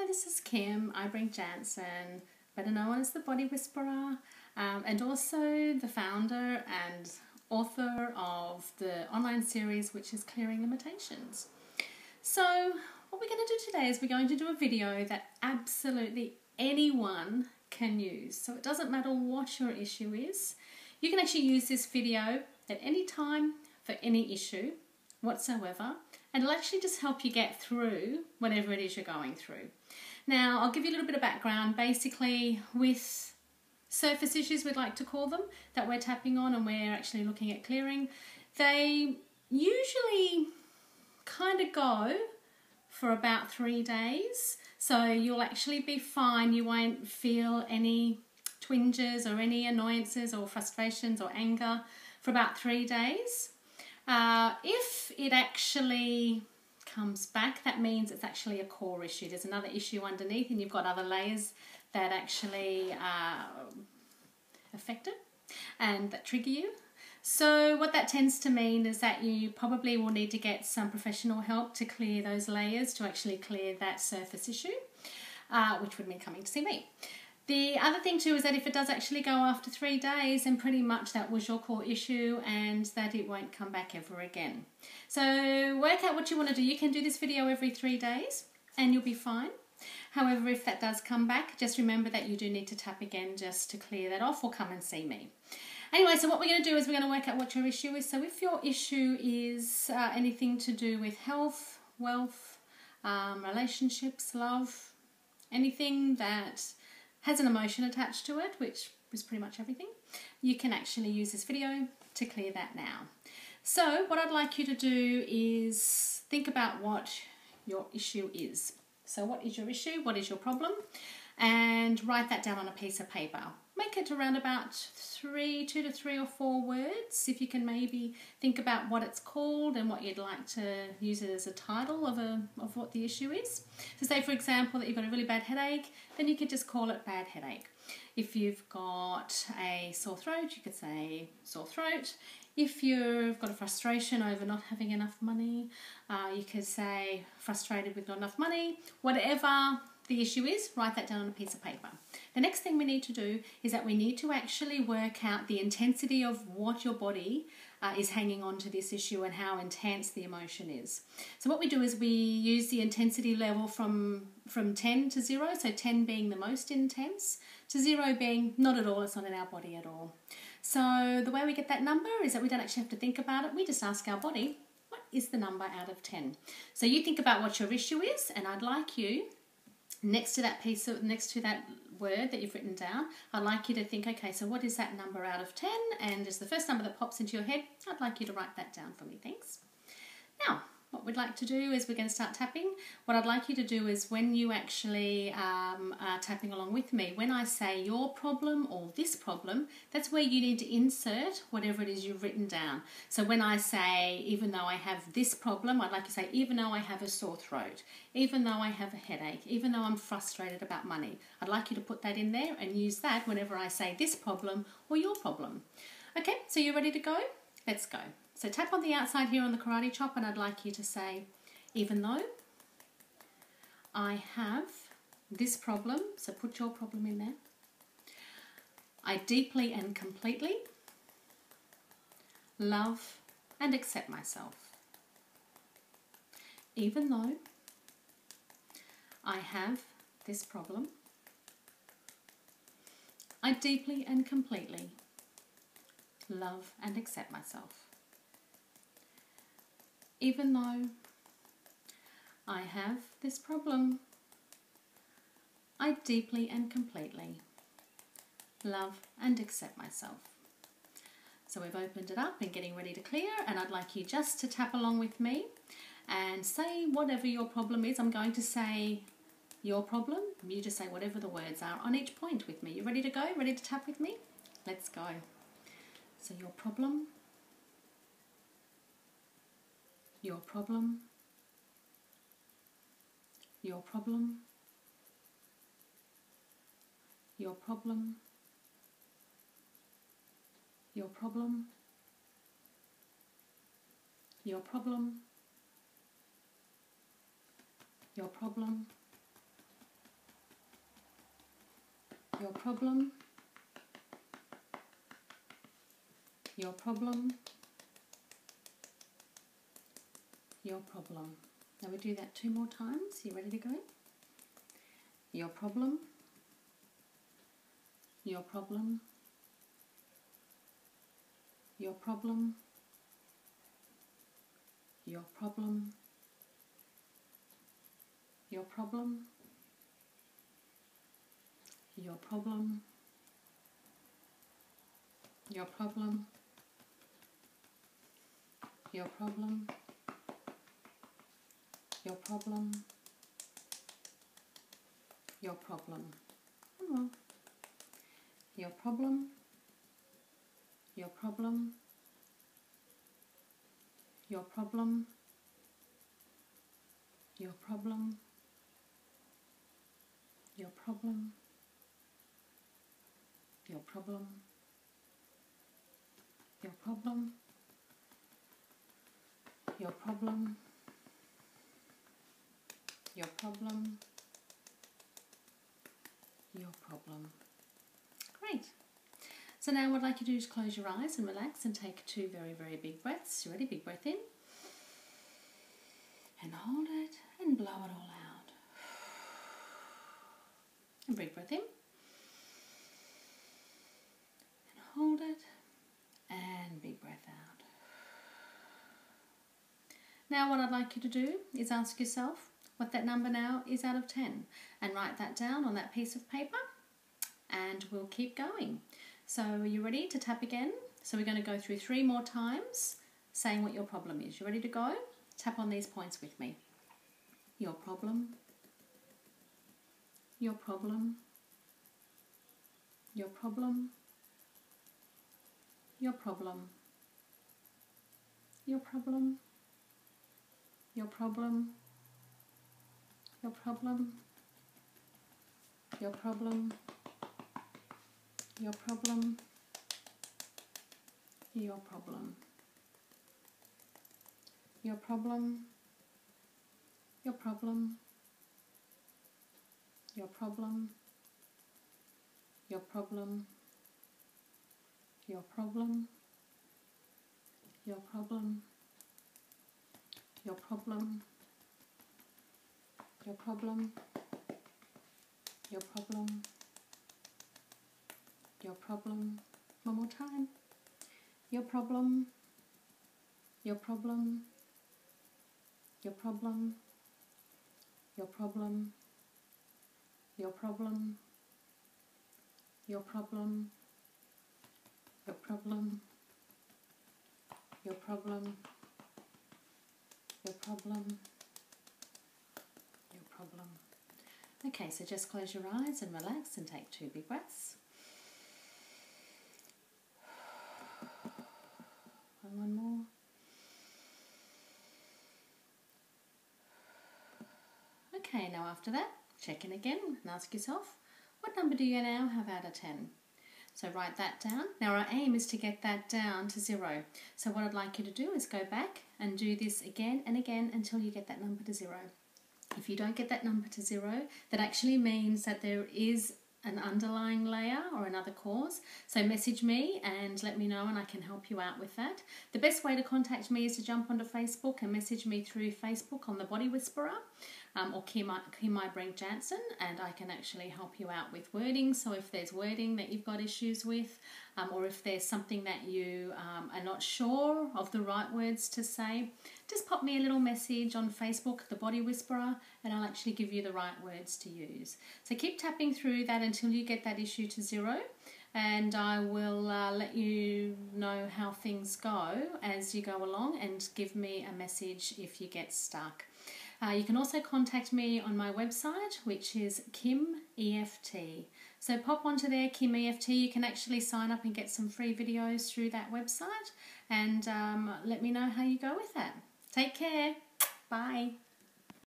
this is Kim Eybrink Jansen, better known as the Body Whisperer, and also the founder and author of the online series which is Clearing Limitations. So what we're going to do today is we're going to do a video that absolutely anyone can use. So it doesn't matter what your issue is. You can actually use this video at any time for any issue whatsoever, and it'll actually just help you get through whatever it is you're going through. Now, I'll give you a little bit of background. Basically, with surface issues, we'd like to call them, that we're tapping on and we're actually looking at clearing, they usually kind of go for about 3 days. So you'll actually be fine. You won't feel any twinges or any annoyances or frustrations or anger for about 3 days. If it actually comes back, that means it's actually a core issue. There's another issue underneath and you've got other layers that actually affect it and that trigger you. So what that tends to mean is that you probably will need to get some professional help to clear those layers, to actually clear that surface issue, which would mean coming to see me. The other thing too is that if it does actually go after 3 days, then pretty much that was your core issue and that it won't come back ever again. So work out what you want to do. You can do this video every 3 days and you'll be fine. However, if that does come back, just remember that you do need to tap again just to clear that off, or come and see me. Anyway, so what we're going to do is we're going to work out what your issue is. So if your issue is anything to do with health, wealth, relationships, love, anything that has an emotion attached to it, which is pretty much everything, you can actually use this video to clear that now. So what I'd like you to do is think about what your issue is. So what is your issue? What is your problem? And write that down on a piece of paper. Make it around about 2 to 3 or 4 words. If you can maybe think about what it's called and what you'd like to use it as a title of what the issue is. So say, for example, that you've got a really bad headache, then you could just call it bad headache. If you've got a sore throat, you could say sore throat. If you've got a frustration over not having enough money, you could say frustrated with not enough money. Whatever the issue is, write that down on a piece of paper. The next thing we need to do is that we need to actually work out the intensity of what your body is hanging on to this issue and how intense the emotion is. So what we do is we use the intensity level from 10 to 0, so 10 being the most intense, to 0 being not at all, it's not in our body at all. So the way we get that number is that we don't actually have to think about it, we just ask our body, what is the number out of 10? So you think about what your issue is, and I'd like you, next to that word that you've written down, I'd like you to think, okay, so what is that number out of 10? And is the first number that pops into your head, I'd like you to write that down for me, thanks. Now, what we'd like to do is we're going to start tapping. What I'd like you to do is when you actually are tapping along with me, when I say your problem or this problem, that's where you need to insert whatever it is you've written down. So when I say, even though I have this problem, I'd like you to say, even though I have a sore throat, even though I have a headache, even though I'm frustrated about money, I'd like you to put that in there and use that whenever I say this problem or your problem. Okay, so you're ready to go? Let's go. So tap on the outside here on the karate chop and I'd like you to say, even though I have this problem, so put your problem in there, I deeply and completely love and accept myself. Even though I have this problem, I deeply and completely love and accept myself. Even though I have this problem, I deeply and completely love and accept myself. So we've opened it up and getting ready to clear, and I'd like you just to tap along with me and say whatever your problem is. I'm going to say your problem, you just say whatever the words are on each point with me. You ready to go? Ready to tap with me? Let's go. So your problem, your problem, your problem, your problem, your problem, your problem, your problem, your problem, your problem, your problem. Now we do that 2 more times. You ready to go? Your problem, your problem, your problem, your problem, your problem, your problem, your problem, your problem, your problem, your problem. One more. Your problem, your problem, your problem, your problem, your problem, your problem, your problem, your problem, your problem, your problem. Great. So now what I'd like you to do is close your eyes and relax and take 2 very, very big breaths. You ready? Big breath in. And hold it and blow it all out. And big breath in. And hold it and big breath out. Now what I'd like you to do is ask yourself what that number now is out of 10 and write that down on that piece of paper and we'll keep going. So are you ready to tap again? So we're going to go through 3 more times saying what your problem is. You ready to go? Tap on these points with me. Your problem, your problem, your problem, your problem, your problem, your problem, your problem, your problem, your problem, your problem, your problem, your problem, your problem, your problem, your problem, your problem, your problem, your problem, your problem, your problem. One more time. Your problem, your problem, your problem, your problem, your problem, your problem, your problem, your problem, your problem, your problem. Okay, so just close your eyes and relax and take 2 big breaths. And one more. Okay, now after that, check in again and ask yourself, what number do you now have out of 10? So write that down. Now our aim is to get that down to 0. So what I'd like you to do is go back and do this again and again until you get that number to 0. If you don't get that number to 0, that actually means that there is an underlying layer or another cause. So message me and let me know and I can help you out with that. The best way to contact me is to jump onto Facebook and message me through Facebook on The Body Whisperer or Kimai Brink Jansen, and I can actually help you out with wording. So if there's wording that you've got issues with or if there's something that you are not sure of the right words to say, just pop me a little message on Facebook, The Body Whisperer, and I'll actually give you the right words to use. So keep tapping through that until you get that issue to 0, and I will let you know how things go as you go along and give me a message if you get stuck. You can also contact me on my website, which is Kim EFT. So pop onto there, Kim EFT. You can actually sign up and get some free videos through that website, and let me know how you go with that. Take care. Bye.